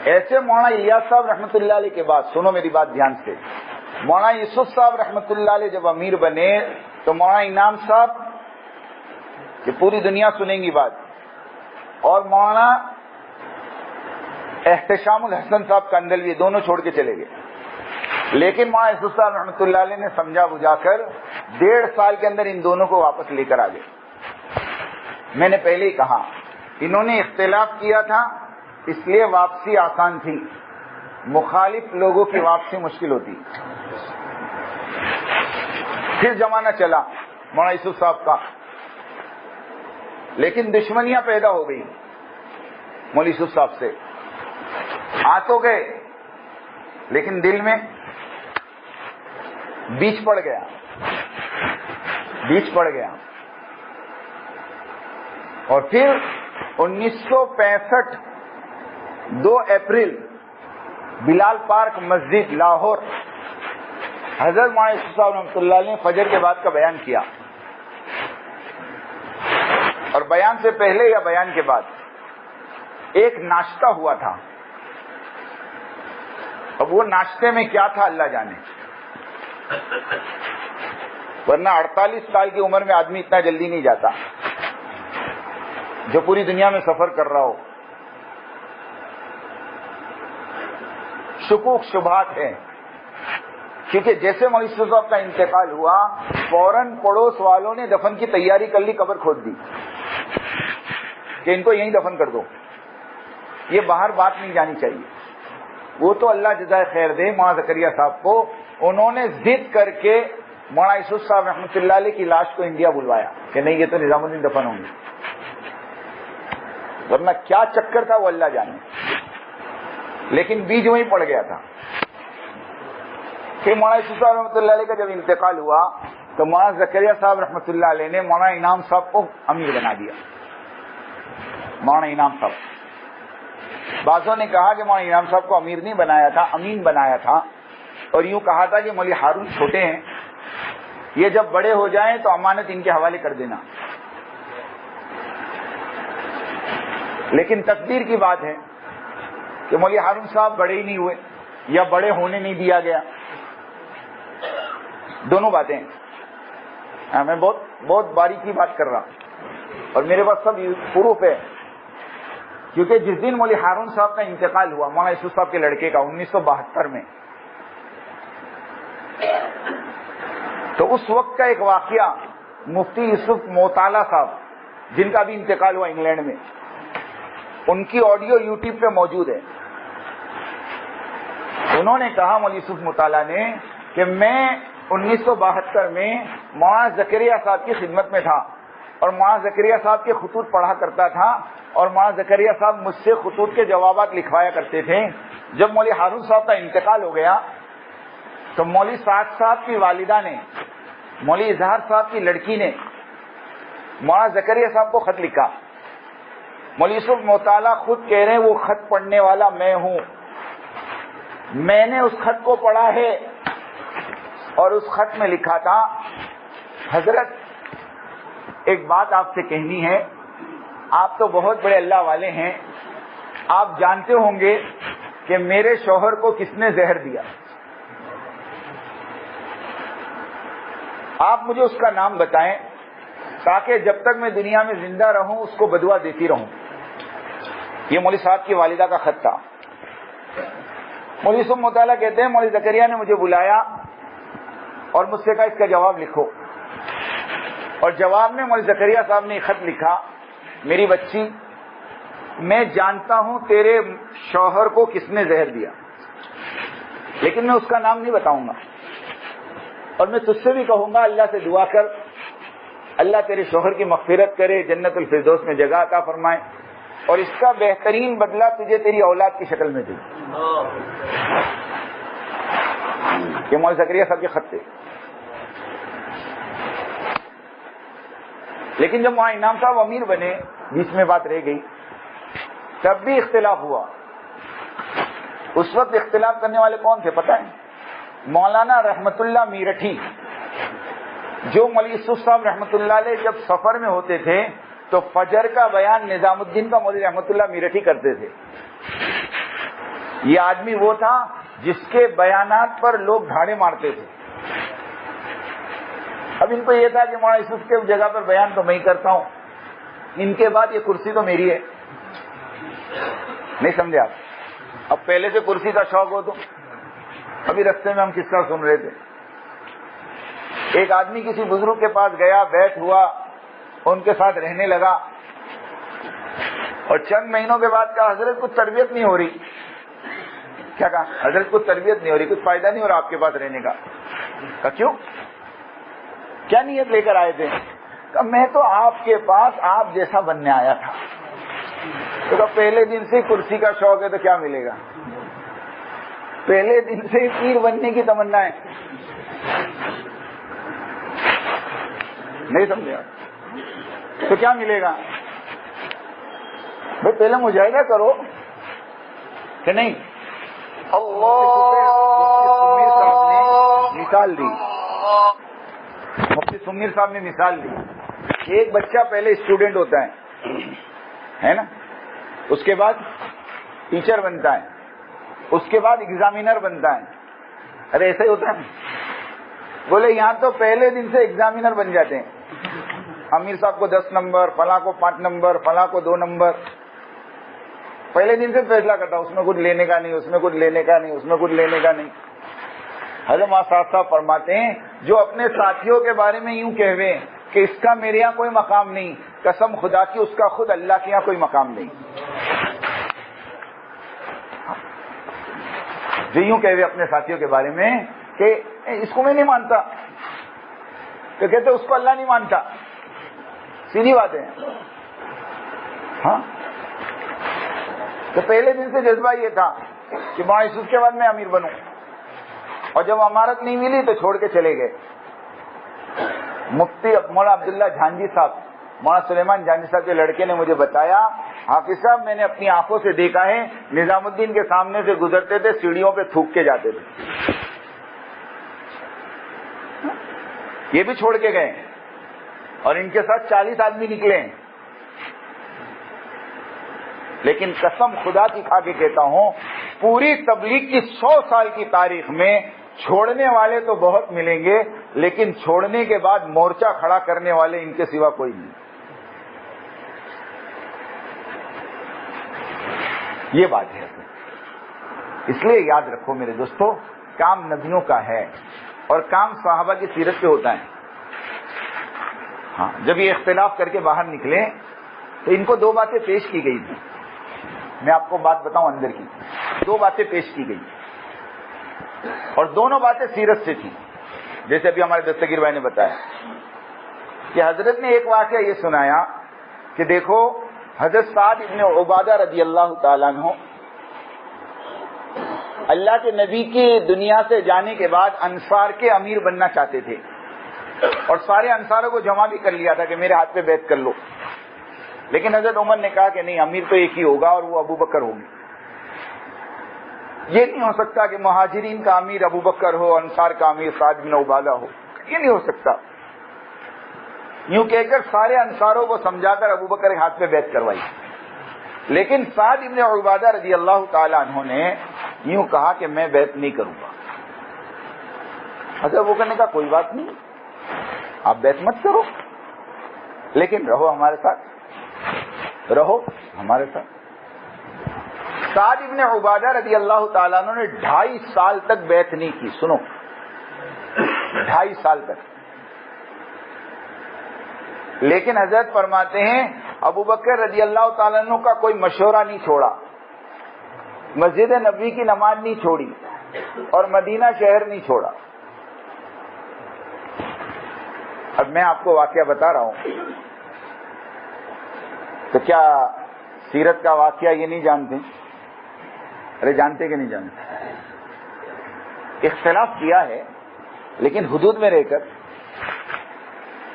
ایسے مولانا الیاس صاحب رحمۃ اللہ علیہ کے بعد، سنو میری بات دھیان سے، مولانا یوسف صاحب رحمۃ اللہ علیہ جب امیر بنے تو مولانا انعام صاحب، کہ پوری دنیا سنیں گی بات، اور مولانا احتشام الحسن صاحب کندلوی دونوں چھوڑ کے چلے گئے. لیکن مولانا یوسف صاحب رحمۃ اللہ علیہ نے سمجھا بجھا کر 1.5 سال کے اندر ان دونوں کو واپس لے کر آ گئے. میں نے پہلے ہی کہا انہوں نے اختلاف کیا تھا اس لیے واپسی آسان تھی، مخالف لوگوں کی واپسی مشکل ہوتی. پھر زمانہ چلا مولانا یوسف صاحب کا، لیکن دشمنیاں پیدا ہو گئی مولانا یوسف صاحب سے. آ تو گئے لیکن دل میں بیچ پڑ گیا. اور پھر 1965 2 اپریل بلال پارک مسجد لاہور حضرت مولانا یوسف صاحب رحمۃ اللہ علیہ نے فجر کے بعد کا بیان کیا. اور بیان سے پہلے یا بیان کے بعد ایک ناشتہ ہوا تھا. اب وہ ناشتے میں کیا تھا اللہ جانے، ورنہ 48 سال کی عمر میں آدمی اتنا جلدی نہیں جاتا جو پوری دنیا میں سفر کر رہا ہو. شکوک شبہات ہیں، کیونکہ جیسے مولانا یوسف صاحب کا انتقال ہوا فوراً پڑوس والوں نے دفن کی تیاری کر لی، قبر کھود دی کہ ان کو یہیں دفن کر دو، یہ باہر بات نہیں جانی چاہیے. وہ تو اللہ جزائے خیر دے مولانا زکریا صاحب کو، انہوں نے ضد کر کے مولانا یوسف صاحب رحمۃ اللہ علیہ کی لاش کو انڈیا بلوایا کہ نہیں یہ تو نظام الدین دفن ہوں گے، ورنہ کیا چکر تھا وہ اللہ جانے. لیکن بیج وہیں پڑ گیا تھا. پھر مولانا یوسف صاحب رحمۃ اللہ علیہ کا جب انتقال ہوا تو مولانا زکریا صاحب رحمۃ اللہ علیہ نے مولانا انعام صاحب کو امیر بنا دیا. مولانا انعام صاحب، بعضوں نے کہا کہ مولانا انعام صاحب کو امیر نہیں بنایا تھا، امین بنایا تھا، اور یوں کہا تھا کہ مولوی ہارون چھوٹے ہیں، یہ جب بڑے ہو جائیں تو امانت ان کے حوالے کر دینا. لیکن تقدیر کی بات ہے کہ مولوی ہارون صاحب بڑے ہی نہیں ہوئے یا بڑے ہونے نہیں دیا گیا. دونوں باتیں میں بہت باریکی بات کر رہا ہوں اور میرے پاس سب پروف ہے. کیونکہ جس دن مولوی ہارون صاحب کا انتقال ہوا مولانا یوسف صاحب کے لڑکے کا 1972 میں، تو اس وقت کا ایک واقعہ مفتی یوسف موطالعہ صاحب جن کا بھی انتقال ہوا انگلینڈ میں، ان کی آڈیو یوٹیوب پہ موجود ہے. انہوں نے کہا مولوی یوسف موطالعہ نے کہ میں 1972 میں مولانا زکریا صاحب کی خدمت میں تھا اور مولانا زکریا صاحب کے خطوط پڑھا کرتا تھا اور مولانا زکریا صاحب مجھ سے خطوط کے جوابات لکھوایا کرتے تھے. جب مولوی ہارون صاحب کا انتقال ہو گیا تو مولوی سعد صاحب کی والدہ نے، مولوی اظہار صاحب کی لڑکی نے مولانا زکریا صاحب کو خط لکھا. مولوی یوسف موطالعہ خود کہہ رہے ہیں وہ خط پڑھنے والا میں ہوں، میں نے اس خط کو پڑھا ہے اور اس خط میں لکھا تھا حضرت ایک بات آپ سے کہنی ہے، آپ تو بہت بڑے اللہ والے ہیں، آپ جانتے ہوں گے کہ میرے شوہر کو کس نے زہر دیا، آپ مجھے اس کا نام بتائیں تاکہ جب تک میں دنیا میں زندہ رہوں اس کو بدعا دیتی رہوں. یہ مولوی صاحب کی والدہ کا خط تھا. مولوی یوسف موطالعہ کہتے ہیں مولوی زکریا نے مجھے بلایا اور مجھ سے کہا اس کا جواب لکھو، اور جواب میں مولوی زکریا صاحب نے خط لکھا، میری بچی میں جانتا ہوں تیرے شوہر کو کس نے زہر دیا، لیکن میں اس کا نام نہیں بتاؤں گا، اور میں تجھ سے بھی کہوں گا اللہ سے دعا کر اللہ تیرے شوہر کی مغفرت کرے، جنت الفردوس میں جگہ عطا فرمائے، اور اس کا بہترین بدلہ تجھے تیری اولاد کی شکل میں دے. یہ مولوی زکریا صاحب کے خط تھے. لیکن جب وہاں انعام صاحب امیر بنے، بیچ میں بات رہ گئی، تب بھی اختلاف ہوا. اس وقت اختلاف کرنے والے کون تھے پتہ ہے؟ مولانا رحمت اللہ میرٹھی، جو مولوی یوسف صاحب رحمت اللہ علیہ جب سفر میں ہوتے تھے تو فجر کا بیان نظام الدین کا مولوی رحمت اللہ میرٹھی کرتے تھے. یہ آدمی وہ تھا جس کے بیانات پر لوگ دھاڑے مارتے تھے. اب ان کو یہ تھا کہ مولانا یوسف کے جگہ پر بیان تو میں ہی کرتا ہوں, ان کے بعد یہ کرسی تو میری ہے. نہیں سمجھے آپ؟ اب پہلے سے کرسی کا شوق ہو تو ابھی رستے میں ہم قصہ سن رہے تھے, ایک آدمی کسی بزرگ کے پاس گیا, بیٹھ ہوا, ان کے ساتھ رہنے لگا, اور چند مہینوں کے بعد کہا حضرت کچھ تربیت نہیں ہو رہی. کیا کہا؟ حضرت کچھ تربیت نہیں ہو رہی, کچھ فائدہ نہیں ہو رہا آپ کے پاس رہنے کا. کہا کیوں؟ کیا نیت لے کر آئے تھے؟ کہا میں تو آپ کے پاس آپ جیسا بننے آیا تھا. تو کہا پہلے دن سے کرسی کا شوق ہے تو کیا ملے گا؟ پہلے دن سے پیر بننے کی تمنا ہے. نہیں سمجھے آپ؟ تو کیا ملے گا بھائی؟ پہلے مجاہدہ کرو کہ نہیں. مثال دی, مفتی سمیر صاحب نے مثال دی. ایک بچہ پہلے اسٹوڈنٹ ہوتا ہے نا, اس کے بعد ٹیچر بنتا ہے, اس کے بعد ایگزامینر بنتا ہے. ارے ایسا ہی ہوتا ہے. بولے یہاں تو پہلے دن سے ایگزامینر بن جاتے ہیں. امیر صاحب کو 10 نمبر, فلاں کو 5 نمبر, فلاں کو 2 نمبر. پہلے دن سے فیصلہ کرتا, اس میں کچھ لینے کا نہیں, اس میں کچھ لینے کا نہیں, اس میں کچھ لینے کا نہیں. حضرت ماسٹر صاحب فرماتے ہیں جو اپنے ساتھیوں کے بارے میں یوں کہوے کہ اس کا میرے یہاں کوئی مقام نہیں, قسم خدا کی اس کا خود اللہ کے یہاں کوئی مقام نہیں. جو یوں کہوے اپنے ساتھیوں کے بارے میں کہ اس کو میں نہیں مانتا, تو کہتے اس کو اللہ نہیں مانتا. سیدھی بات ہے. ہاں, تو پہلے دن سے جذبہ یہ تھا کہ مولانا یوسف کے بعد میں امیر بنوں, اور جب امارت نہیں ملی تو چھوڑ کے چلے گئے. مفتی مولانا عبداللہ جھانجی صاحب, مولانا سلیمان جھانجی صاحب کے لڑکے نے مجھے بتایا, حافظ صاحب میں نے اپنی آنکھوں سے دیکھا ہے نظام الدین کے سامنے سے گزرتے تھے, سیڑھیوں پہ تھوک کے جاتے تھے. یہ بھی چھوڑ کے گئے, اور ان کے ساتھ 40 آدمی نکلے ہیں. لیکن قسم خدا کی کھا کے کہتا ہوں, پوری تبلیغ کی 100 سال کی تاریخ میں چھوڑنے والے تو بہت ملیں گے, لیکن چھوڑنے کے بعد مورچہ کھڑا کرنے والے ان کے سوا کوئی نہیں. یہ بات ہے. اس لیے یاد رکھو میرے دوستو, کام نبیوں کا ہے اور کام صحابہ کی سیرت پہ ہوتا ہے. ہاں, جب یہ اختلاف کر کے باہر نکلے تو ان کو 2 باتیں پیش کی گئی تھی. میں آپ کو بات بتاؤں اندر کی, 2 باتیں پیش کی گئی, اور دونوں باتیں سیرت سے تھی. جیسے ابھی ہمارے دستگیر بھائی نے بتایا کہ حضرت نے ایک واقعہ یہ سنایا کہ دیکھو حضرت سعد ابن عبادہ رضی اللہ تعالیٰ عنہ اللہ کے نبی کی دنیا سے جانے کے بعد انصار کے امیر بننا چاہتے تھے, اور سارے انصاروں کو جمع بھی کر لیا تھا کہ میرے ہاتھ پہ بیعت کر لو. لیکن حضرت عمر نے کہا کہ نہیں, امیر تو ایک ہی ہوگا اور وہ ابو بکر ہوں گے. یہ نہیں ہو سکتا کہ مہاجرین کا امیر ابو بکر ہو, انصار کا امیر سعد بن عبادہ ہو. یہ نہیں ہو سکتا. یوں کہہ کر سارے انصاروں کو سمجھا کر ابو بکر کے ہاتھ پہ بیعت کروائی. لیکن سعد بن عبادہ رضی اللہ تعالیٰ عنہ نے یوں کہا کہ میں بیعت نہیں کروں گا. حضرت ابو بکر نے کہا کوئی بات نہیں, آپ بیعت مت کرو, لیکن رہو ہمارے ساتھ, رہو ہمارے ساتھ. سعد ابن عبادہ رضی اللہ تعالیٰ عنہ نے 2.5 سال تک بیعت نہیں کی. سنو, 2.5 سال تک. لیکن حضرت فرماتے ہیں ابو بکر رضی اللہ تعالیٰ عنہ کا کوئی مشورہ نہیں چھوڑا, مسجد نبوی کی نماز نہیں چھوڑی, اور مدینہ شہر نہیں چھوڑا. اب میں آپ کو واقعہ بتا رہا ہوں, تو کیا سیرت کا واقعہ یہ نہیں جانتے؟ ارے جانتے کہ نہیں جانتے؟ اختلاف کیا ہے لیکن حدود میں رہ کر.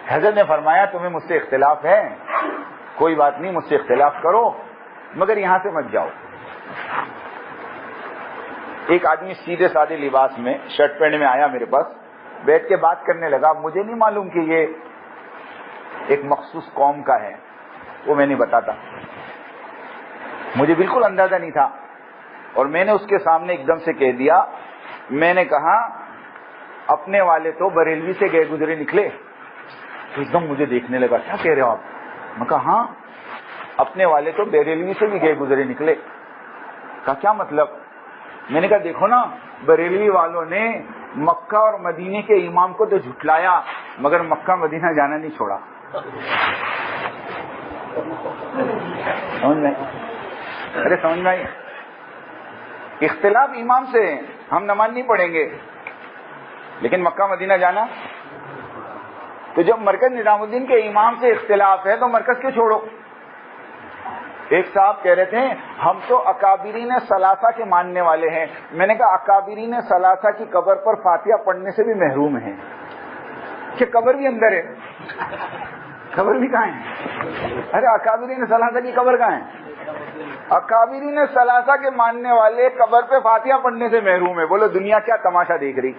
حضرت نے فرمایا تمہیں مجھ سے اختلاف ہے, کوئی بات نہیں, مجھ سے اختلاف کرو, مگر یہاں سے مت جاؤ. ایک آدمی سیدھے سادے لباس میں شرٹ پہننے میں آیا میرے پاس, بیٹھ کے بات کرنے لگا. مجھے نہیں معلوم کہ یہ ایک مخصوص قوم کا ہے, وہ میں نہیں بتاتا، مجھے بالکل اندازہ نہیں تھا، اور میں نے اس کے سامنے ایک دم سے کہہ دیا، میں نے کہا اپنے والے تو بریلوی سے گئے گزرے نکلے. تو ایک دم مجھے دیکھنے لگا، کیا کہہ رہے ہو آپ؟ میں کہا ہاں اپنے والے تو بریلوی سے بھی گئے گزرے نکلے. کہا کیا مطلب؟ میں نے کہا دیکھو نا، بریلوی والوں نے مکہ اور مدینے کے امام کو تو جھٹلایا مگر مکہ مدینہ جانا نہیں چھوڑا. سمجھ میں؟ ارے سمجھ میں آئی؟ اختلاف امام سے ہے، ہم نماز نہیں پڑھیں گے لیکن مکہ مدینہ جانا. تو جب مرکز نظام الدین کے امام سے اختلاف ہے تو مرکز کیوں چھوڑو؟ ایک صاحب کہہ رہے تھے ہم تو اکابرین ثلاثہ کے ماننے والے ہیں. میں نے کہا اکابرین ثلاثہ کی قبر پر فاتحہ پڑھنے سے بھی محروم ہیں کہ قبر بھی اندر ہے. قبر بھی کہاں ہے؟ ارے اکابرین ثلاثہ کی قبر کہاں ہے؟ اکابرین ثلاثہ کے ماننے والے قبر پہ فاتحہ پڑھنے سے محروم ہے. بولو دنیا کیا تماشا دیکھ رہی؟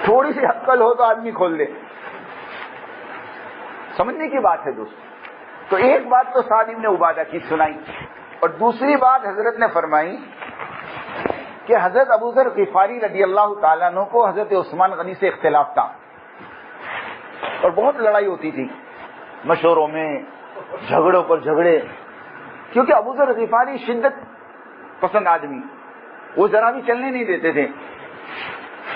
تھوڑی سی عقل ہو تو آدمی کھول دے. سمجھنے کی بات ہے دوست. تو ایک بات تو سعد ابن عبادہ کی سنائی، اور دوسری بات حضرت نے فرمائی کہ حضرت ابو ذر غفاری رضی اللہ تعالیٰ عنہ کو حضرت عثمان غنی سے اختلاف تھا اور بہت لڑائی ہوتی تھی، مشوروں میں جھگڑوں پر جھگڑے، کیونکہ ابو ذر غفاری شدت پسند آدمی، وہ ذرا بھی چلنے نہیں دیتے تھے.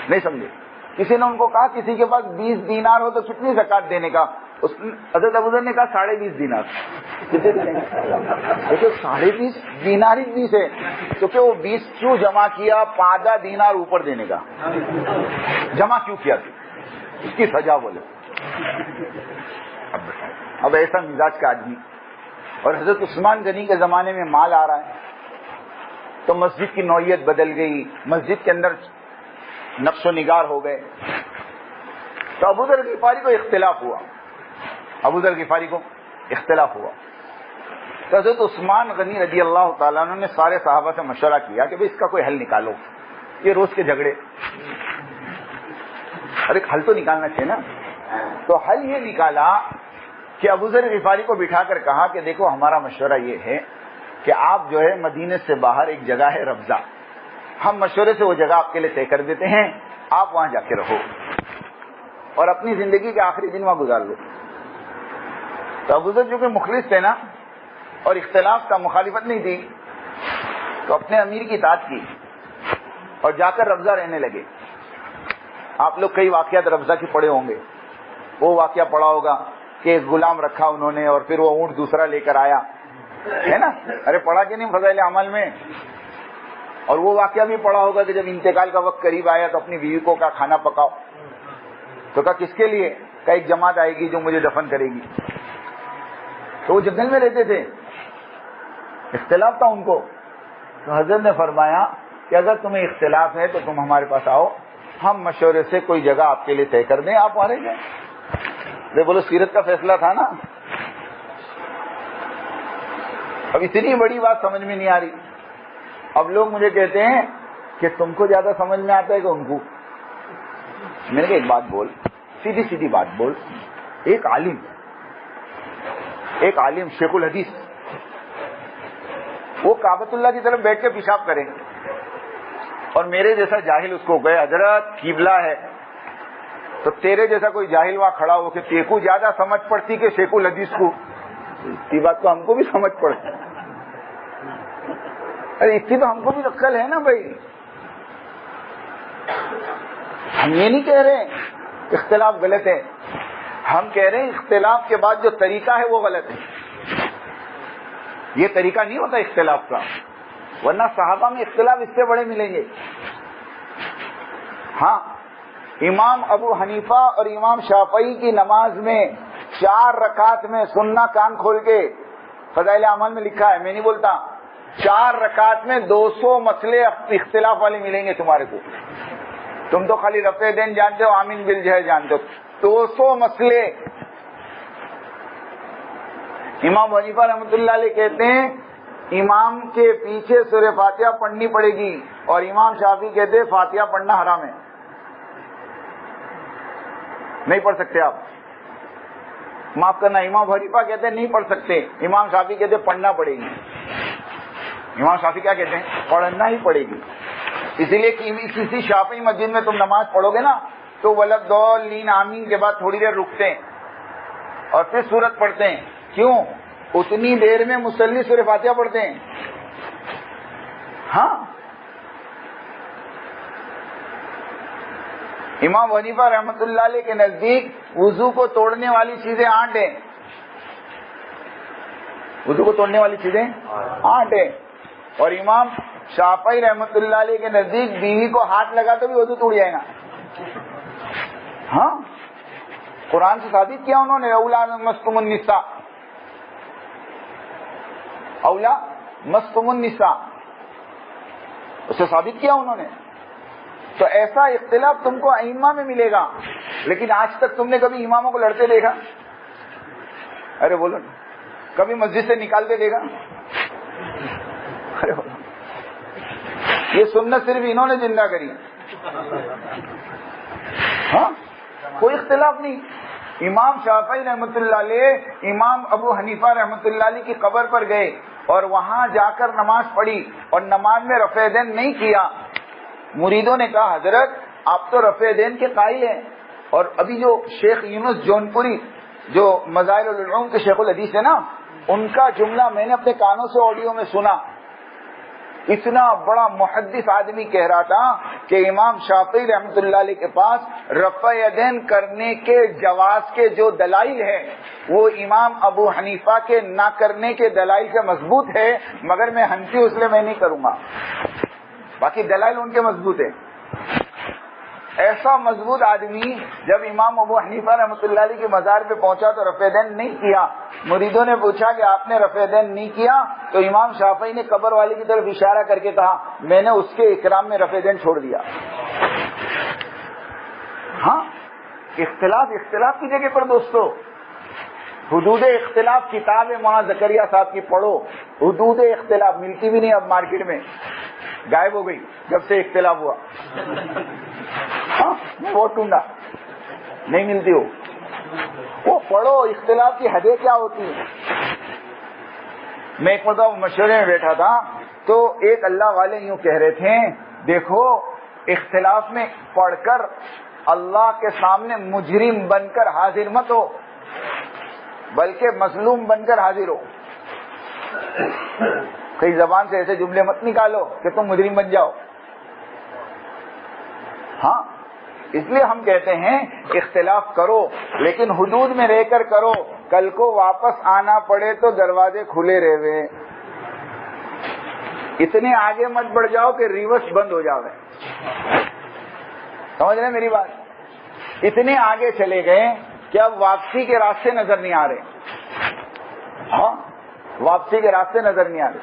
نہیں سمجھے؟ کسی نے ان کو کہا کسی کے پاس 20 دینار ہو تو کتنی زکات دینے کا؟ حضرت ابو ذر نے کہا 20.5 دینار. کتنے دینے کا؟ دیکھو 20.5 دینار ہی 20 ہے تو کہ وہ 20 کیوں جمع کیا؟ 5 دینار اوپر دینے کا جمع کیوں کیا؟ اس کی سزا بولے. اب ایسا مزاج کا آدمی، اور حضرت عثمان غنی کے زمانے میں مال آ رہا ہے تو مسجد کی نوعیت بدل گئی، مسجد کے اندر نقش و نگار ہو گئے. تو ابو ذر غفاری کو اختلاف ہوا، ابو ذر غفاری کو اختلاف ہوا تو حضرت عثمان غنی رضی اللہ تعالیٰ عنہ نے سارے صحابہ سے مشورہ کیا کہ بھئی اس کا کوئی حل نکالو، یہ روز کے جھگڑے، ارے حل تو نکالنا چاہیے نا. تو حل یہ نکالا کہ ابو ذر غفاری کو بٹھا کر کہا کہ دیکھو ہمارا مشورہ یہ ہے کہ آپ جو ہے مدینے سے باہر ایک جگہ ہے ربضہ، ہم مشورے سے وہ جگہ آپ کے لیے طے کر دیتے ہیں، آپ وہاں جا کے رہو اور اپنی زندگی کے آخری دن وہاں گزار لو. تو ابو ذر جو کہ مخلص تھے نا اور اختلاف کا مخالفت نہیں تھی تو اپنے امیر کی اطاعت کی اور جا کر ربضہ رہنے لگے. آپ لوگ کئی واقعات ربضہ کی پڑھے ہوں گے. وہ واقعہ پڑھا ہوگا کہ ایک غلام رکھا انہوں نے اور پھر وہ اونٹ دوسرا لے کر آیا، ہے نا؟ ارے پڑھا کہ نہیں فضائل اعمال میں؟ اور وہ واقعہ بھی پڑھا ہوگا کہ جب انتقال کا وقت قریب آیا تو اپنی بیوی کو کہا کھانا پکاؤ. تو کہا کس کے لیے؟ کہا ایک جماعت آئے گی جو مجھے دفن کرے گی. تو وہ جنگل میں رہتے تھے، اختلاف تھا ان کو. تو حضرت نے فرمایا کہ اگر تمہیں اختلاف ہے تو تم ہمارے پاس آؤ، ہم مشورے سے کوئی جگہ آپ کے لیے طے کر دیں، آپ وہاں رہ جائیں. بولو سیرت کا فیصلہ تھا نا. اب اتنی بڑی بات سمجھ میں نہیں آ رہی. اب لوگ مجھے کہتے ہیں کہ تم کو زیادہ سمجھ میں آتا ہے کہ ان کو. میں نے کہا ایک بات بول، سیدھی سیدھی بات بول. ایک عالم شیخ الحدیث وہ کعبۃ اللہ کی طرف بیٹھ کے پیشاب کرے اور میرے جیسا جاہل اس کو کہے حضرت قبلہ ہے، تو تیرے جیسا کوئی جاہل وہاں کھڑا ہو کہ تیکو زیادہ سمجھ پڑتی کہ شیخ الحدیث کو. یہ بات تو ہم کو بھی سمجھ پڑتی. ارے اتنی تو ہم کو بھی عقل ہے نا بھائی. ہم یہ نہیں کہہ رہے اختلاف غلط ہے، ہم کہہ رہے ہیں اختلاف کے بعد جو طریقہ ہے وہ غلط ہے. یہ طریقہ نہیں ہوتا اختلاف کا، ورنہ صحابہ میں اختلاف اس سے بڑے ملیں گے. ہاں امام ابو حنیفہ اور امام شافعی کی نماز میں 4 رکعت میں سننا کان کھول کے، فضائل اعمال میں لکھا ہے، میں نہیں بولتا. 4 رکعت میں 200 مسئلے اختلاف والے ملیں گے تمہارے کو. تم تو خالی رفع دین جانتے ہو، آمین بالجہر جانتے ہو. 200 مسئلے. امام حنیفہ رحمۃ اللہ علیہ کہتے ہیں امام کے پیچھے سورہ فاتحہ پڑھنی پڑے گی، اور امام شافعی کہتے ہیں فاتحہ پڑھنا حرام ہے، نہیں پڑھ سکتے آپ. معاف کرنا، امام حنیفہ کہتے ہیں نہیں پڑھ سکتے، امام شافعی کہتے ہیں پڑھنا پڑے گی. امام شافعی کیا کہتے ہیں؟ پڑھنا ہی پڑے گی. اسی لیے کہ کسی شافعی مسجد میں تم نماز پڑھو گے نا تو ولضالین آمین کے بعد تھوڑی دیر رکتے ہیں اور پھر سورت پڑھتے ہیں. کیوں؟ اتنی دیر میں مصلی سورہ فاتحہ پڑھتے ہیں. ہاں، امام حنیفہ رحمۃ اللہ علیہ کے نزدیک وضو کو توڑنے والی چیزیں 8 ہیں. وضو کو توڑنے والی چیزیں 8 ہیں. اور امام شافعی رحمۃ اللہ علیہ کے نزدیک بیوی کو ہاتھ لگا تو بھی وضو ٹوٹ جائے گا. ہاں، قرآن سے ثابت کیا انہوں نے، اولا مستم النساء، اولا مستم النساء، اسے ثابت کیا انہوں نے. تو ایسا اختلاف تم کو ائمہ میں ملے گا، لیکن آج تک تم نے کبھی اماموں کو لڑتے دیکھا؟ ارے بولو، کبھی مسجد سے نکالتے دیکھا؟ ارے بولو، یہ سنت صرف انہوں نے زندہ کری. ہاں، کوئی اختلاف نہیں. امام شافعی رحمۃ اللہ علیہ امام ابو حنیفہ رحمۃ اللہ علیہ کی قبر پر گئے اور وہاں جا کر نماز پڑھی اور نماز میں رفع دین نہیں کیا. مریدوں نے کہا حضرت آپ تو رفع دین کے قائل ہیں، اور ابھی جو شیخ یونس جونپوری جو مظاہر العلوم کے شیخ الحدیث ہے نا، ان کا جملہ میں نے اپنے کانوں سے آڈیو میں سنا. اتنا بڑا محدث آدمی کہہ رہا تھا کہ امام شافعی رحمۃ اللہ علیہ کے پاس رفع یدین کرنے کے جواز کے جو دلائل ہے وہ امام ابو حنیفہ کے نہ کرنے کے دلائل سے مضبوط ہے، مگر میں حنفی اس لیے میں نہیں کروں گا، باقی دلائل ان کے مضبوط ہے. ایسا مضبوط آدمی جب امام ابو حنیفہ رحمۃ اللہ علیہ کے مزار پہ پہنچا تو رفع دین نہیں کیا. مریدوں نے پوچھا کہ آپ نے رفع دین نہیں کیا؟ تو امام شافعی نے قبر والے کی طرف اشارہ کر کے کہا میں نے اس کے اکرام میں رفع دین چھوڑ دیا. ہاں، اختلاف کی جگہ پر دوستو حدود اختلاف کتاب ہے مولانا زکریا صاحب کی پڑھو. حدود اختلاف ملتی بھی نہیں اب مارکیٹ میں، غائب ہو گئی جب سے اختلاف ہوا. ہاں، وہ ٹونڈا نہیں ملتی ہو، وہ پڑھو اختلاف کی حدیں کیا ہوتی ہیں. میں ایک مرتبہ مشورے میں بیٹھا تھا تو ایک اللہ والے یوں کہہ رہے تھے دیکھو اختلاف میں پڑھ کر اللہ کے سامنے مجرم بن کر حاضر مت ہو، بلکہ مظلوم بن کر حاضر ہو. کئی زبان سے ایسے جملے مت نکالو کہ تم مجرم بن جاؤ. ہاں، اس لیے ہم کہتے ہیں اختلاف کرو لیکن حدود میں رہ کر کرو. کل کو واپس آنا پڑے تو دروازے کھلے رہے، اتنے آگے مت بڑھ جاؤ کہ ریورس بند ہو جاؤ. سمجھ رہے میری بات؟ اتنے آگے چلے گئے کہ اب واپسی کے راستے نظر نہیں آ رہے. ہاں، واپسی کے راستے نظر نہیں آ رہے.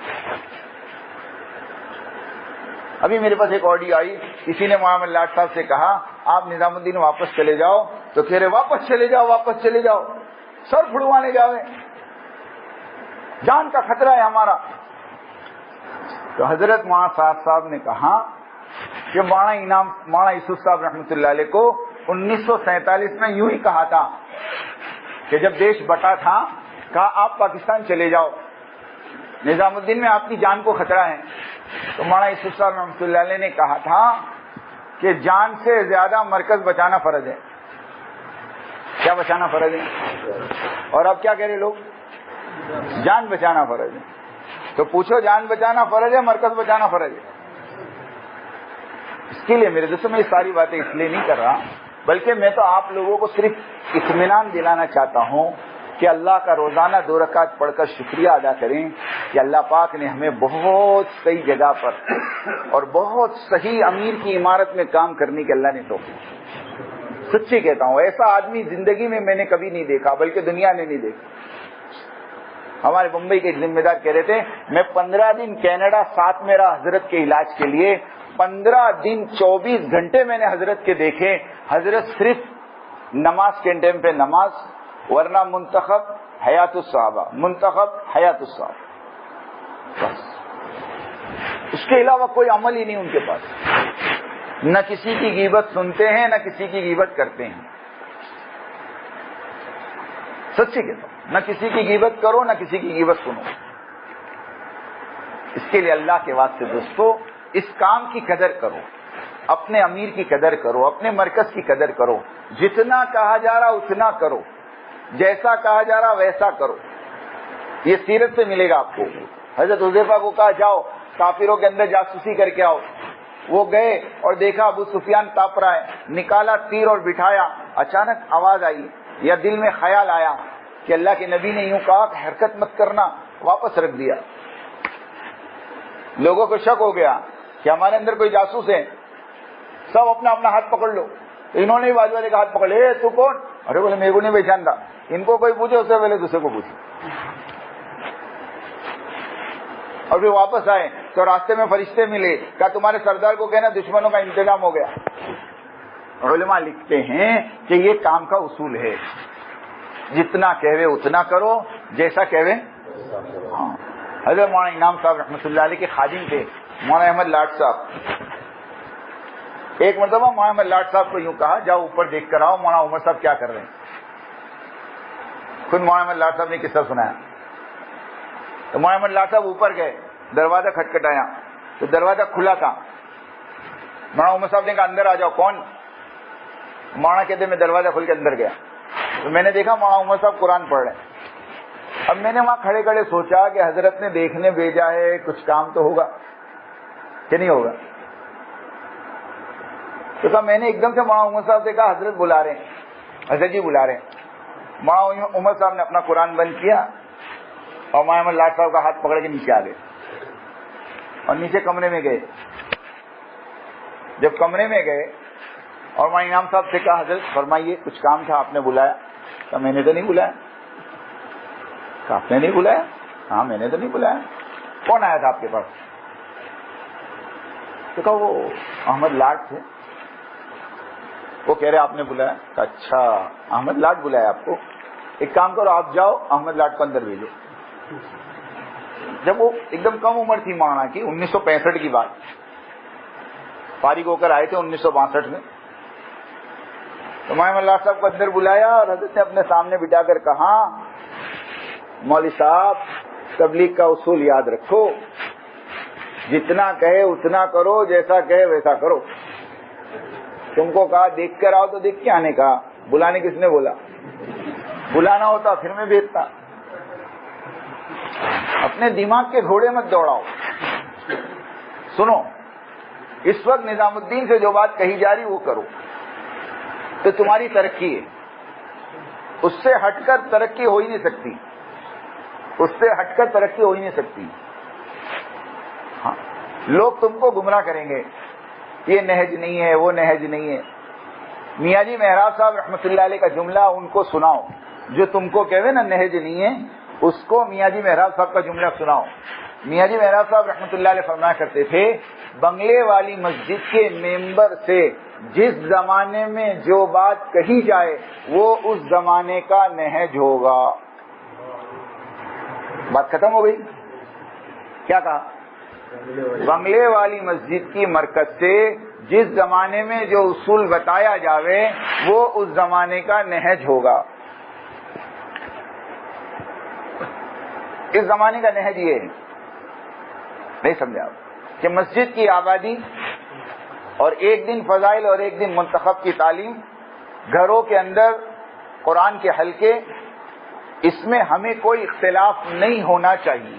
ابھی میرے پاس ایک آڈیو آئی، کسی نے محمد لاٹ صاحب سے کہا آپ نظام الدین واپس چلے جاؤ، تو کہہ رہے واپس چلے جاؤ سر پھڑوانے جاوے، جان کا خطرہ ہے ہمارا. تو حضرت مولانا صاحب نے کہا کہ مولانا یوسف صاحب رحمۃ اللہ علیہ کو 1947 میں یوں ہی کہا تھا کہ جب دیش بٹا تھا، کہا آپ پاکستان چلے جاؤ، نظام الدین میں آپ کی جان کو خطرہ ہے. تو مولانا یوسف صاحب رحمۃ اللہ علیہ نے کہا تھا کہ جان سے زیادہ مرکز بچانا فرض ہے. کیا بچانا فرض ہے؟ اور اب کیا کہہ رہے لوگ؟ جان بچانا فرض ہے. تو پوچھو جان بچانا فرض ہے مرکز بچانا فرض ہے؟ اس کے لیے میرے دوستوں میں یہ ساری باتیں اس لیے نہیں کر رہا، بلکہ میں تو آپ لوگوں کو صرف اطمینان دلانا چاہتا ہوں کہ اللہ کا روزانہ 2 رکعت پڑھ کر شکریہ ادا کریں کہ اللہ پاک نے ہمیں بہت صحیح جگہ پر اور بہت صحیح امیر کی عمارت میں کام کرنے کے اللہ نے توفیق. سچی کہتا ہوں، ایسا آدمی زندگی میں نے کبھی نہیں دیکھا، بلکہ دنیا نے نہیں دیکھا. ہمارے بمبئی کے ایک ذمہ دار کہہ رہے تھے میں 15 دن کینیڈا ساتھ میں رہا حضرت کے علاج کے لیے، 15 دن 24 گھنٹے میں نے حضرت کے دیکھے. حضرت صرف نماز کے ٹائم پہ نماز، ورنہ منتخب حیات الصحابہ، بس اس کے علاوہ کوئی عمل ہی نہیں ان کے پاس. نہ کسی کی غیبت سنتے ہیں نہ کسی کی غیبت کرتے ہیں. سچی کہتا ہوں، نہ کسی کی غیبت کرو نہ کسی کی غیبت سنو. اس کے لیے اللہ کے واسطے دوستو اس کام کی قدر کرو، اپنے امیر کی قدر کرو، اپنے مرکز کی قدر کرو. جتنا کہا جا رہا اتنا کرو، جیسا کہا جا رہا ویسا کرو. یہ سیرت سے ملے گا آپ کو. حضرت حذیفہ کو کہا جاؤ کافروں کے اندر جاسوسی کر کے آؤ. وہ گئے اور دیکھا ابو سفیان کانپ رہا ہے، نکالا تیر اور بٹھایا. اچانک آواز آئی یا دل میں خیال آیا کہ اللہ کے نبی نے یوں کہا کہ حرکت مت کرنا، واپس رکھ دیا. لوگوں کو شک ہو گیا کہ ہمارے اندر کوئی جاسوس ہے، سب اپنا اپنا ہاتھ پکڑ لو. انہوں نے بازو والے کا ہاتھ پکڑ لے، تو کون؟ ارے بولے میرے کو نہیں پہچانتا. ان کو کوئی پوچھے اس سے پہلے دوسرے کو پوچھے. اور پھر واپس آئے تو راستے میں فرشتے ملے، کہا تمہارے سردار کو کہنا دشمنوں کا انتظام ہو گیا. علماء لکھتے ہیں کہ یہ کام کا اصول ہے، جتنا کہوے اتنا کرو، جیسا کہوے. ہاں حضرت مولانا انعام صاحب رحمۃ اللہ علیہ کے خادم تھے مولانا احمد لاٹ صاحب. ایک مرتبہ مولانا احمد لاٹ صاحب کو یوں کہا جاؤ اوپر دیکھ کر آؤ مولانا عمر صاحب کیا کر رہے ہیں. خود مولانا احمد لاٹ صاحب نے قصہ سنایا. تو مولانا احمد لاٹ صاحب اوپر گئے، دروازہ کھٹکھٹایا تو دروازہ کھلا تھا. مولانا عمر صاحب نے کہا اندر آ جاؤ. کون؟ مولانا کہتے میں دروازہ کھل کے اندر گیا تو میں نے دیکھا مولانا عمر صاحب قرآن پڑھ رہے ہیں. اب میں نے وہاں کھڑے کھڑے سوچا کہ حضرت نے دیکھنے بھیجا ہے، کچھ کام تو ہوگا کہ نہیں ہوگا. تو کہا میں نے ایک دم سے مولانا عمر صاحب سے کہا حضرت بلا رہے ہیں، حضرت جی بلا رہے ہیں. مولانا عمر صاحب نے اپنا قرآن بند کیا اور مولانا احمد لاٹ صاحب کا ہاتھ پکڑ کے نیچے آ گئے اور نیچے کمرے میں گئے. جب کمرے میں گئے اور مولانا انعام صاحب سے کہا حضرت فرمائیے کچھ کام تھا آپ نے بلایا. کہا میں نے تو نہیں بلایا. کہا آپ نے نہیں بلایا؟ ہاں میں نے تو نہیں بلایا. کون آیا تھا آپ کے پاس؟ تو کہا وہ احمد لاٹ تھے. وہ کہہ رہے آپ نے بلایا. کہا اچھا احمد لاٹ بلایا آپ کو. ایک کام کرو آپ جاؤ احمد لاٹ کو اندر بھیجو. جب وہ ایک دم کم عمر تھی مولانا کی، 1965 کی بات، فارغ ہو کر آئے تھے 1962 میں. تو مولانا احمد لاٹ صاحب کو اندر بلایا اور حضرت نے اپنے سامنے بٹھا کر کہا مولوی صاحب تبلیغ کا اصول یاد رکھو، جتنا کہے اتنا کرو، جیسا کہے ویسا کرو. تم کو کہا دیکھ کر آؤ تو دیکھ کے آنے کا، بلانے کس نے بولا؟ بلانا ہوتا پھر میں بھیجتا. اپنے دماغ کے گھوڑے مت دوڑاؤ. سنو اس وقت نظام الدین سے جو بات کہی جا رہی وہ کرو تو تمہاری ترقی ہے. اس سے ہٹ کر ترقی ہو ہی نہیں سکتی، اس سے ہٹ کر ترقی ہو ہی نہیں سکتی. ہاں لوگ تم کو گمراہ کریں گے، یہ نہج نہیں ہے وہ نہج نہیں ہے. میاں جی مہراب صاحب رحمۃ اللہ علیہ کا جملہ ان کو سناؤ، جو تم کو کہے نا نہج نہیں ہے اس کو میاں جی مہراب صاحب کا جملہ سناؤ. میاں جی مہراب صاحب رحمۃ اللہ علیہ فرمایا کرتے تھے بنگلے والی مسجد کے ممبر سے جس زمانے میں جو بات کہی جائے وہ اس زمانے کا نہج ہوگا. بات ختم ہو گئی. کیا کہا؟ بنگلے والی مسجد کی مرکز سے جس زمانے میں جو اصول بتایا جاوے وہ اس زمانے کا نہج ہوگا. اس زمانے کا نہج یہ ہے، نہیں سمجھا کہ مسجد کی آبادی اور ایک دن فضائل اور ایک دن منتخب کی تعلیم، گھروں کے اندر قرآن کے حلقے، اس میں ہمیں کوئی اختلاف نہیں ہونا چاہیے.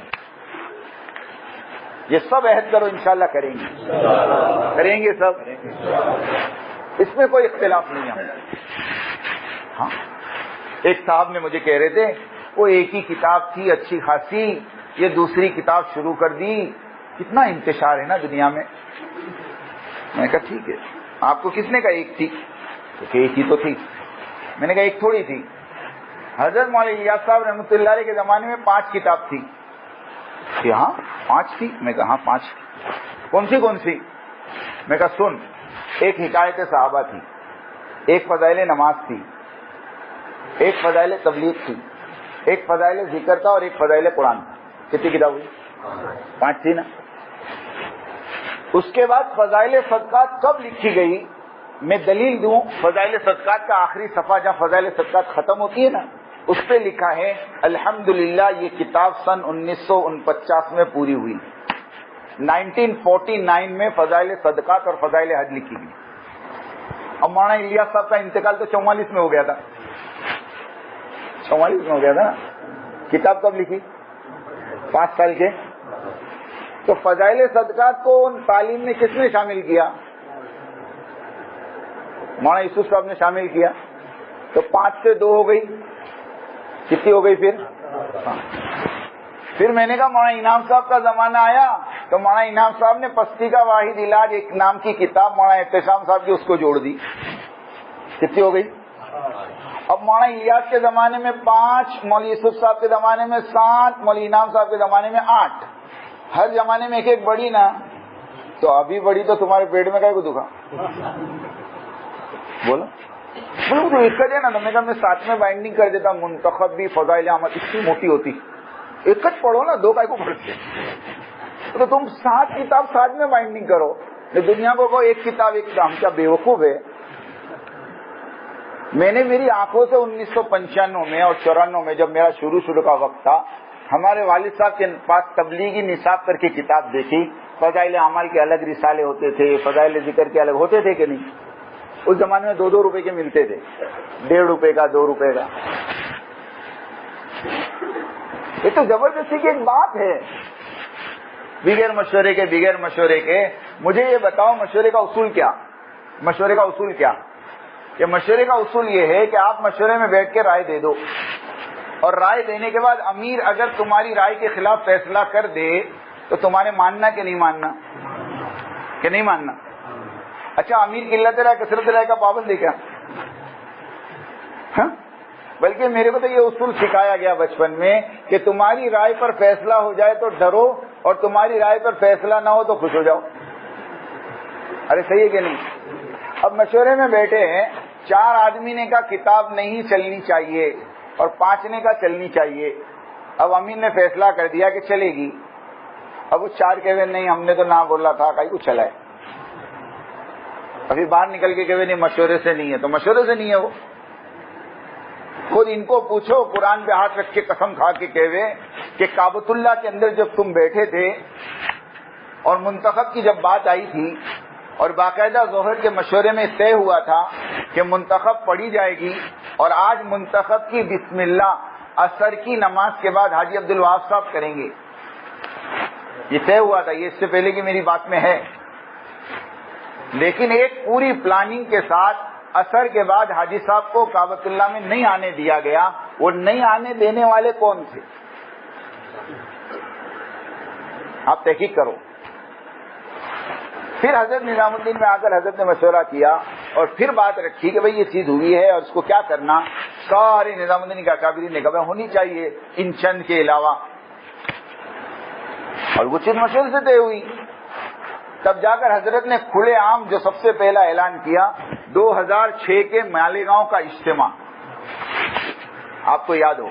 یہ سب عہد کرو انشاءاللہ کریں گے سب. اس میں کوئی اختلاف نہیں ہے. ہاں ایک صاحب نے مجھے کہہ رہے تھے وہ ایک ہی کتاب تھی اچھی خاصی، یہ دوسری کتاب شروع کر دی، کتنا انتشار ہے نا دنیا میں. میں نے کہا ٹھیک ہے، آپ کو کس نے کہا ایک تھی؟ تو کہ ایک ہی تو تھی. میں نے کہا ایک تھوڑی تھی. حضرت مولانا الیاس صاحب رحمۃ اللہ علیہ کے زمانے میں 5 کتاب تھی. کہ ہاں 5 تھی؟ میں کہا ہاں 5 تھی. کون سی؟ میں کہا سن، ایک حکایت صحابہ تھی، ایک فضائل نماز تھی، ایک فضائل تبلیغ تھی، ایک فضائل ذکر تھا اور ایک فضائل قرآن تھا. کتنی کتاب ہوئی؟ 5 تھی نا. اس کے بعد فضائل صدقات کب لکھی گئی میں دلیل دوں. فضائل صدقات کا آخری صفحہ جہاں فضائل صدقات ختم ہوتی ہے نا اس پہ لکھا ہے الحمدللہ یہ کتاب سن 1949 میں پوری ہوئی، 1949 میں فضائل صدقات اور فضائل حج لکھی گئی. اب مولانا الیاس صاحب کا انتقال تو 44 میں ہو گیا تھا، 44 میں ہو گیا تھا نا. کتاب کب لکھی؟ 5 سال کے. تو فضائل صدقات کو ان تعلیم میں کس نے شامل کیا؟ مولانا یوسف صاحب نے شامل کیا. تو 5 سے 2 ہو گئی، کتنی ہو گئی پھر میں نے کہا مولانا انعام صاحب کا زمانہ آیا تو مولانا انعام صاحب نے پستی کا واحد علاج ایک نام کی کتاب مولانا احتشام صاحب کی اس کو جوڑ دی، کتنی ہو گئی. اب مولانا الیاس کے زمانے میں 5، مولانا یوسف صاحب کے زمانے میں 7، مولانا انعام صاحب کے زمانے میں 8. ہر زمانے میں ایک ایک بڑی نا. تو ابھی بڑی تو تمہارے پیٹ میں کائے کو دکھا بولو تو ایک کٹ ہے نا. تو میں کہا میں 7 میں بائنڈنگ کر دیتا، منتخب بھی فضائل اعمال اتنی موٹی ہوتی. ایک کٹ پڑھو نا، 2 کائے کو پڑھتے. تو تم 7 کتاب 7 میں بائنڈنگ کرو. دنیا کو ایک کتاب ایک کتاب، کیا بیوقوف ہے. میں نے میری آنکھوں سے 1995 میں اور 94 میں جب میرا شروع کا وقت تھا، ہمارے والد صاحب کے پاس تبلیغی نصاب کر کے کتاب دیکھی. فضائل اعمال کے الگ رسالے ہوتے تھے، فضائل ذکر کے الگ ہوتے تھے کہ نہیں. اس زمانے میں 2 روپے کے ملتے تھے، 1.5 روپے کا، 2 روپے کا. یہ تو زبردستی کی ایک بات ہے. بغیر مشورے کے مجھے یہ بتاؤ مشورے کا اصول کیا؟ مشورے کا اصول کیا؟ کہ مشورے کا اصول یہ ہے کہ آپ مشورے میں بیٹھ کے رائے دے دو، اور رائے دینے کے بعد امیر اگر تمہاری رائے کے خلاف فیصلہ کر دے تو تمہارے ماننا کہ نہیں ماننا؟ کہ نہیں ماننا. اچھا امیر قلت رائے کثرت رائے کا پابند ہے کیا؟ بلکہ میرے کو تو یہ اصول سکھایا گیا بچپن میں کہ تمہاری رائے پر فیصلہ ہو جائے تو ڈرو، اور تمہاری رائے پر فیصلہ نہ ہو تو خوش ہو جاؤ. ارے صحیح ہے کہ نہیں؟ اب مشورے میں بیٹھے ہیں، 4 آدمی نے کہا کتاب نہیں چلنی چاہیے اور 5 نے کہا چلنی چاہیے. اب امیر نے فیصلہ کر دیا کہ چلے گی. اب وہ 4 کہے نہیں ہم نے تو نہ بولا تھا، کہیں کو چلائے. ابھی باہر نکل کے کہے نہیں مشورے سے نہیں ہے، تو مشورے سے نہیں ہے. وہ خود ان کو پوچھو، قرآن پہ ہاتھ رکھ کے قسم کھا کے کہے کہ کعبۃ اللہ کے اندر جب تم بیٹھے تھے اور منتخب کی جب بات آئی تھی اور باقاعدہ ظہر کے مشورے میں طے ہوا تھا کہ منتخب پڑھی جائے گی، اور آج منتخب کی بسم اللہ عصر کی نماز کے بعد حاجی عبدالوہاب صاحب کریں گے، یہ طے ہوا تھا. یہ اس سے پہلے کی میری بات میں ہے. لیکن ایک پوری پلاننگ کے ساتھ عصر کے بعد حاجی صاحب کو کعبۃ اللہ میں نہیں آنے دیا گیا. وہ نہیں آنے دینے والے کون تھے؟ آپ تحقیق کرو. پھر حضرت نظام الدین میں آ کر حضرت نے مشورہ کیا اور پھر بات رکھی کہ بھئی یہ چیز ہوئی ہے اور اس کو کیا کرنا. سارے نظام الدین کے اکابرین نے کہا ہونی چاہیے ان چند کے علاوہ، اور وہ چیز مشورے سے طے ہوئی. تب جا کر حضرت نے کھلے عام جو سب سے پہلا اعلان کیا 2006 کے مالیگاؤں کا اجتماع، آپ کو یاد ہو،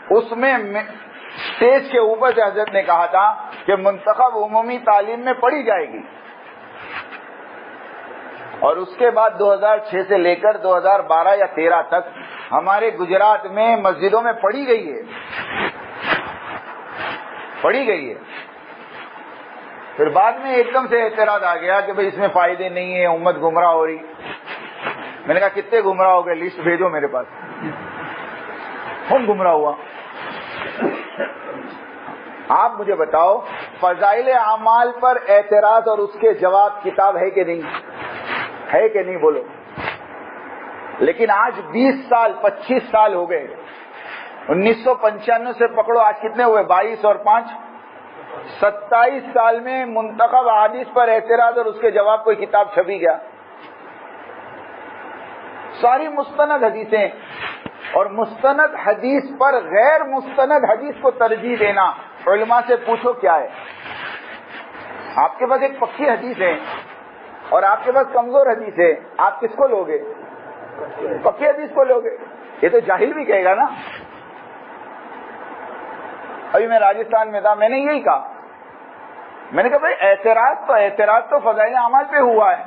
اس میں اسٹیج کے اوپر سے حضرت نے کہا تھا کہ منتخب عمومی تعلیم میں پڑھی جائے گی، اور اس کے بعد 2006 سے لے کر 2012 یا 13 تک ہمارے گجرات میں مسجدوں میں پڑھی گئی ہے. پھر بعد میں ایک دم سے اعتراض آ گیا کہ بھئی اس میں فائدے نہیں ہیں، امت گمراہ ہو رہی. میں نے کہا کتنے گمراہ ہو گئے، لسٹ بھیجو میرے پاس، کون گمراہ ہوا. آپ مجھے بتاؤ فضائل اعمال پر اعتراض اور اس کے جواب کتاب ہے کہ نہیں؟ ہے کہ نہیں بولو. لیکن آج 20 سال 25 سال ہو گئے، 1995 سے پکڑو آج کتنے ہوئے، 22 اور 5 27 سال میں منتخب حدیث پر اعتراض اور اس کے جواب کوئی کتاب چھپی گیا؟ ساری مستند حدیثیں، اور مستند حدیث پر غیر مستند حدیث کو ترجیح دینا. علماء سے پوچھو کیا ہے. آپ کے پاس ایک پکی حدیث ہے اور آپ کے پاس کمزور حدیث ہے، آپ کس کو لوگے؟ پکی حدیث کو لوگے. یہ تو جاہل بھی کہے گا نا. ابھی میں راجستھان میں تھا، میں نے یہی کہا، میں نے کہا بھائی اعتراض تو فضائل اعمال پہ ہوا ہے،